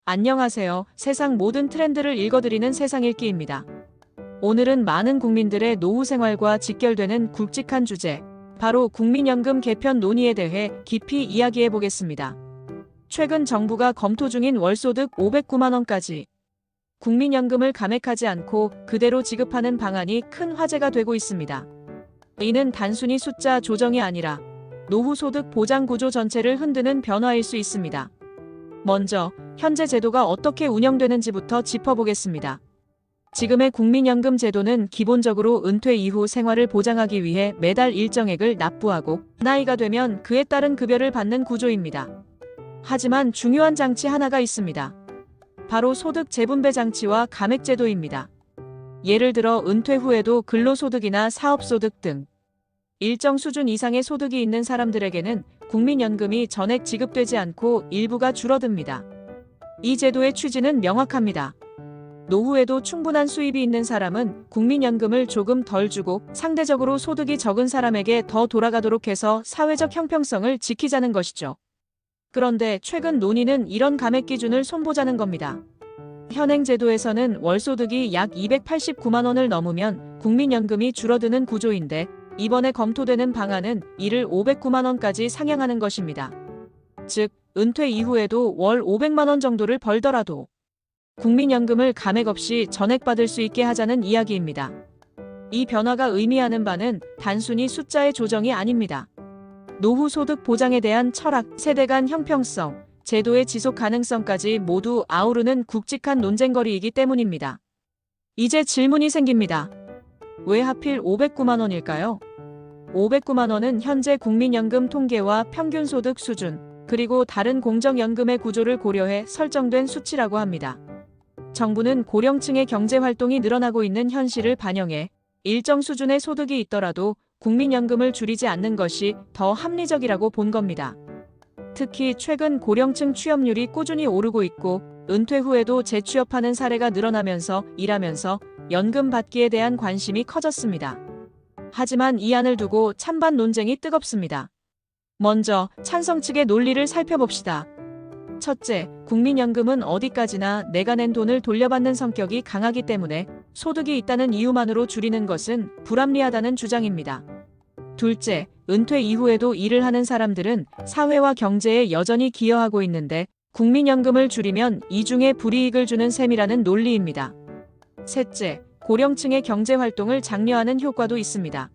안녕하세요. 세상 모든 트렌드를 읽어드리는 세상읽기입니다. 오늘은 많은 국민들의 노후 생활과 직결되는 굵직한 주제, 바로 국민연금 개편 논의에 대해 깊이 이야기해 보겠습니다. 최근 정부가 검토 중인 월소득 509만 원까지 국민연금을 감액하지 않고 그대로 지급하는 방안이 큰 화제가 되고 있습니다. 이는 단순히 숫자 조정이 아니라 노후 소득 보장 구조 전체를 흔드는 변화일 수 있습니다. 먼저 현재 제도가 어떻게 운영되는지부터 짚어보겠습니다. 지금의 국민연금 제도는 기본적으로 은퇴 이후 생활을 보장하기 위해 매달 일정액을 납부하고 나이가 되면 그에 따른 급여를 받는 구조입니다. 하지만 중요한 장치 하나가 있습니다. 바로 소득 재분배 장치와 감액 제도입니다. 예를 들어 은퇴 후에도 근로소득이나 사업소득 등 일정 수준 이상의 소득이 있는 사람들에게는 국민연금이 전액 지급되지 않고 일부가 줄어듭니다. 이 제도의 취지는 명확합니다. 노후에도 충분한 수입이 있는 사람은 국민연금을 조금 덜 주고 상대적으로 소득이 적은 사람에게 더 돌아가도록 해서 사회적 형평성을 지키자는 것이죠. 그런데 최근 논의는 이런 감액 기준을 손보자는 겁니다. 현행 제도에서는 월소득이 약 289만 원을 넘으면 국민연금이 줄어드는 구조인데 이번에 검토되는 방안은 이를 509만 원까지 상향하는 것입니다. 즉, 은퇴 이후에도 월 500만 원 정도를 벌더라도 국민연금을 감액 없이 전액받을 수 있게 하자는 이야기입니다. 이 변화가 의미하는 바는 단순히 숫자의 조정이 아닙니다. 노후 소득 보장에 대한 철학, 세대 간 형평성, 제도의 지속 가능성까지 모두 아우르는 굵직한 논쟁거리이기 때문입니다. 이제 질문이 생깁니다. 왜 하필 509만 원일까요? 509만 원은 현재 국민연금 통계와 평균 소득 수준, 그리고 다른 공적연금의 구조를 고려해 설정된 수치라고 합니다. 정부는 고령층의 경제활동이 늘어나고 있는 현실을 반영해 일정 수준의 소득이 있더라도 국민연금을 줄이지 않는 것이 더 합리적이라고 본 겁니다. 특히 최근 고령층 취업률이 꾸준히 오르고 있고 은퇴 후에도 재취업하는 사례가 늘어나면서 일하면서 연금 받기에 대한 관심이 커졌습니다. 하지만 이 안을 두고 찬반 논쟁이 뜨겁습니다. 먼저 찬성 측의 논리를 살펴봅시다. 첫째, 국민연금은 어디까지나 내가 낸 돈을 돌려받는 성격이 강하기 때문에 소득이 있다는 이유만으로 줄이는 것은 불합리하다는 주장입니다. 둘째, 은퇴 이후에도 일을 하는 사람들은 사회와 경제에 여전히 기여하고 있는데 국민연금을 줄이면 이중에 불이익을 주는 셈이라는 논리입니다. 셋째, 고령층의 경제활동을 장려하는 효과도 있습니다.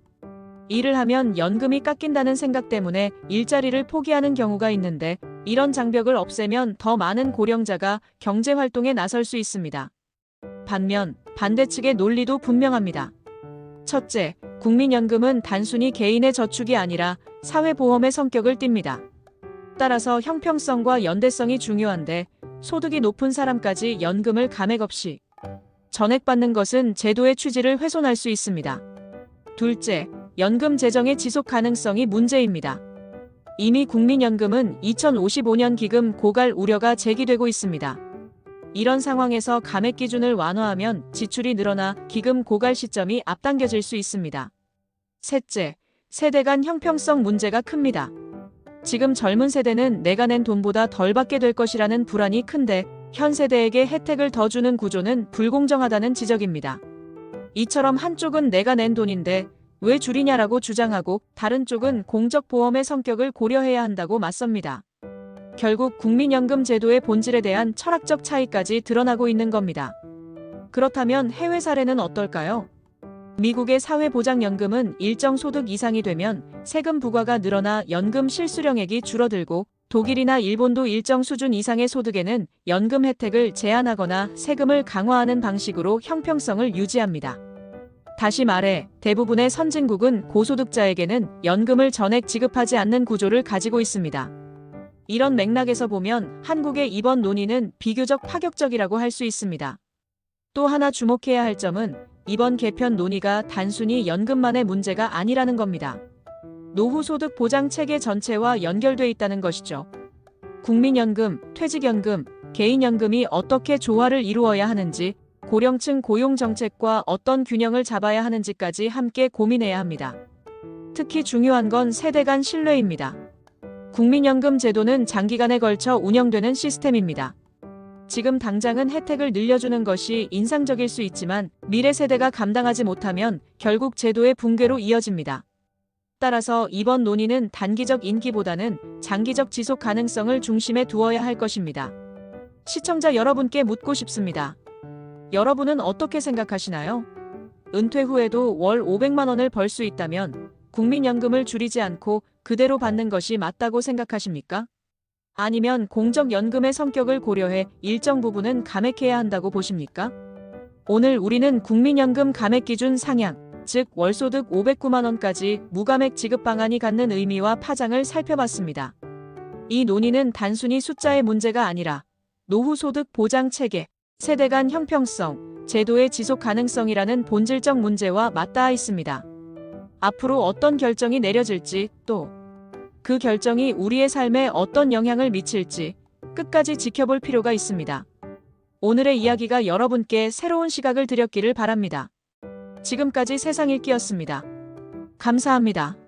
일을 하면 연금이 깎인다는 생각 때문에 일자리를 포기하는 경우가 있는데 이런 장벽을 없애면 더 많은 고령자가 경제활동에 나설 수 있습니다. 반면 반대 측의 논리도 분명합니다. 첫째, 국민연금은 단순히 개인의 저축이 아니라 사회보험의 성격을 띱니다. 따라서 형평성과 연대성이 중요한데 소득이 높은 사람까지 연금을 감액 없이 전액받는 것은 제도의 취지를 훼손할 수 있습니다. 둘째, 연금 재정의 지속 가능성이 문제입니다. 이미 국민연금은 2055년 기금 고갈 우려가 제기되고 있습니다. 이런 상황에서 감액 기준을 완화하면 지출이 늘어나 기금 고갈 시점이 앞당겨질 수 있습니다. 셋째, 세대 간 형평성 문제가 큽니다. 지금 젊은 세대는 내가 낸 돈보다 덜 받게 될 것이라는 불안이 큰데 현 세대에게 혜택을 더 주는 구조는 불공정하다는 지적입니다. 이처럼 한쪽은 내가 낸 돈인데 왜 줄이냐라고 주장하고 다른 쪽은 공적보험의 성격을 고려해야 한다고 맞섭니다. 결국 국민연금 제도의 본질에 대한 철학적 차이까지 드러나고 있는 겁니다. 그렇다면 해외 사례는 어떨까요? 미국의 사회보장연금은 일정 소득 이상이 되면 세금 부과가 늘어나 연금 실수령액이 줄어들고 독일이나 일본도 일정 수준 이상의 소득에는 연금 혜택을 제한하거나 세금을 강화하는 방식으로 형평성을 유지합니다. 다시 말해 대부분의 선진국은 고소득자에게는 연금을 전액 지급하지 않는 구조를 가지고 있습니다. 이런 맥락에서 보면 한국의 이번 논의는 비교적 파격적이라고 할 수 있습니다. 또 하나 주목해야 할 점은 이번 개편 논의가 단순히 연금만의 문제가 아니라는 겁니다. 노후 소득 보장 체계 전체와 연결돼 있다는 것이죠. 국민연금, 퇴직연금, 개인연금이 어떻게 조화를 이루어야 하는지, 고령층 고용 정책과 어떤 균형을 잡아야 하는지까지 함께 고민해야 합니다. 특히 중요한 건 세대 간 신뢰입니다. 국민연금 제도는 장기간에 걸쳐 운영되는 시스템입니다. 지금 당장은 혜택을 늘려주는 것이 인상적일 수 있지만 미래 세대가 감당하지 못하면 결국 제도의 붕괴로 이어집니다. 따라서 이번 논의는 단기적 인기보다는 장기적 지속 가능성을 중심에 두어야 할 것입니다. 시청자 여러분께 묻고 싶습니다. 여러분은 어떻게 생각하시나요? 은퇴 후에도 월 500만 원을 벌 수 있다면 국민연금을 줄이지 않고 그대로 받는 것이 맞다고 생각하십니까? 아니면 공적연금의 성격을 고려해 일정 부분은 감액해야 한다고 보십니까? 오늘 우리는 국민연금 감액 기준 상향, 즉 월소득 509만 원까지 무감액 지급 방안이 갖는 의미와 파장을 살펴봤습니다. 이 논의는 단순히 숫자의 문제가 아니라 노후 소득 보장 체계, 세대 간 형평성, 제도의 지속 가능성이라는 본질적 문제와 맞닿아 있습니다. 앞으로 어떤 결정이 내려질지, 또 그 결정이 우리의 삶에 어떤 영향을 미칠지 끝까지 지켜볼 필요가 있습니다. 오늘의 이야기가 여러분께 새로운 시각을 드렸기를 바랍니다. 지금까지 세상 읽기였습니다. 감사합니다.